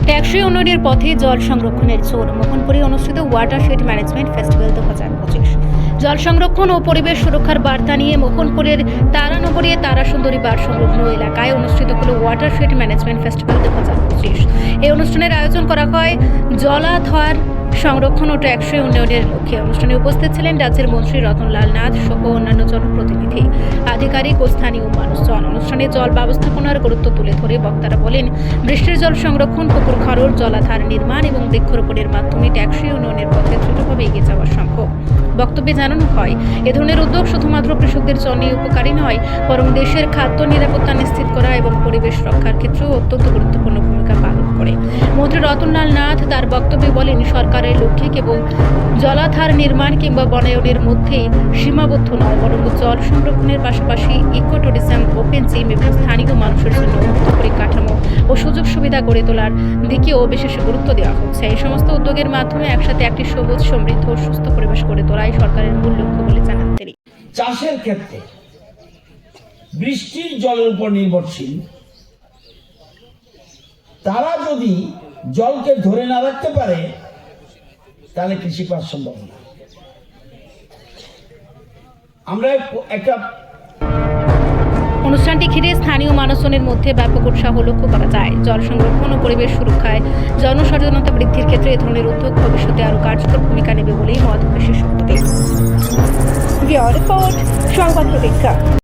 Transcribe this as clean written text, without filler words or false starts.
টেকসই উন্নয়নের পথে জল সংরক্ষণের জোর। মোহনপুরে অনুষ্ঠিত ওয়াটারশেড ম্যানেজমেন্ট ফেস্টিভ্যাল 2025। জল সংরক্ষণ ও পরিবেশ সুরক্ষার বার্তা নিয়ে মোহনপুরের তারানগরে তারাসুন্দরী বার সংলগ্ন এলাকায় অনুষ্ঠিত হল ওয়াটারশেড ম্যানেজমেন্ট ফেস্টিভ্যাল 2025। এই অনুষ্ঠানের আয়োজন করা হয় জলাধার সংরক্ষণ ও টেকসই উন্নয়নের লক্ষ্যে। অনুষ্ঠানে উপস্থিত ছিলেন রাজ্যের মন্ত্রী রতনলাল নাথ সহ অন্যান্য জনপ্রতিনিধি, আধিকারিক ও স্থানীয় মানুষজন। অনুষ্ঠানে জল ব্যবস্থাপনার গুরুত্ব তুলে ধরে বক্তারা বলেন, বৃষ্টির জল সংরক্ষণ, পুকুর খনন, জলাধার নির্মাণ এবং বৃক্ষরোপণের মাধ্যমে টেকসই উন্নয়নের পথে দ্রুতভাবে এগিয়ে যাওয়া সম্ভব। বক্তব্যে জানানো হয়, এ ধরনের উদ্যোগ শুধুমাত্র কৃষকদের জন্য উপকারী নয়, বরং দেশের খাদ্য নিরাপত্তা নিশ্চিত করা এবং পরিবেশ রক্ষার ক্ষেত্রেও অত্যন্ত গুরুত্বপূর্ণ ভূমিকা পালন করে। মন্ত্রী রতনলাল নাথ তার বক্তব্যে বলেন, সরকারের লক্ষ্যে কেবল জলাধার নির্মাণ কিংবা বনায়নের মধ্যে সীমাবদ্ধ নয়, বরং জল সংরক্ষণের পাশাপাশি ইকো ট্যুরিজম, ওপেন জিম এবং স্থানীয় মানুষের জন্য উন্নত পরিকাঠামো ও সুযোগ সুবিধা গড়ে তোলার দিকেও বিশেষ গুরুত্ব দেওয়া হচ্ছে। এই সমস্ত উদ্যোগের মাধ্যমে একসাথে একটি সবুজ, সমৃদ্ধ ও সুস্থ পরিবেশ গড়ে তোলাই সরকারের মূল লক্ষ্য বলে জানান তিনি। চাষের ক্ষেত্রে বৃষ্টির জলের উপর নির্ভরশীল, তারা যদি জলকে ধরে না রাখতে পারে তাহলে কৃষি কাজ সম্ভব না। আমরা একটা অনুষ্ঠানটি ঘিরে স্থানীয় মানুষজনের মধ্যে ব্যাপক উৎসাহ লক্ষ্য করা যায়। জল সংরক্ষণ ও পরিবেশ সুরক্ষায় জনসচেতনতা বৃদ্ধির ক্ষেত্রে এ ধরনের উদ্যোগ ভবিষ্যতে আরও কার্যকর ভূমিকা নেবে বলেই মত বিশেষজ্ঞদের। রিপোর্ট সংবাদ প্রতীক্ষা।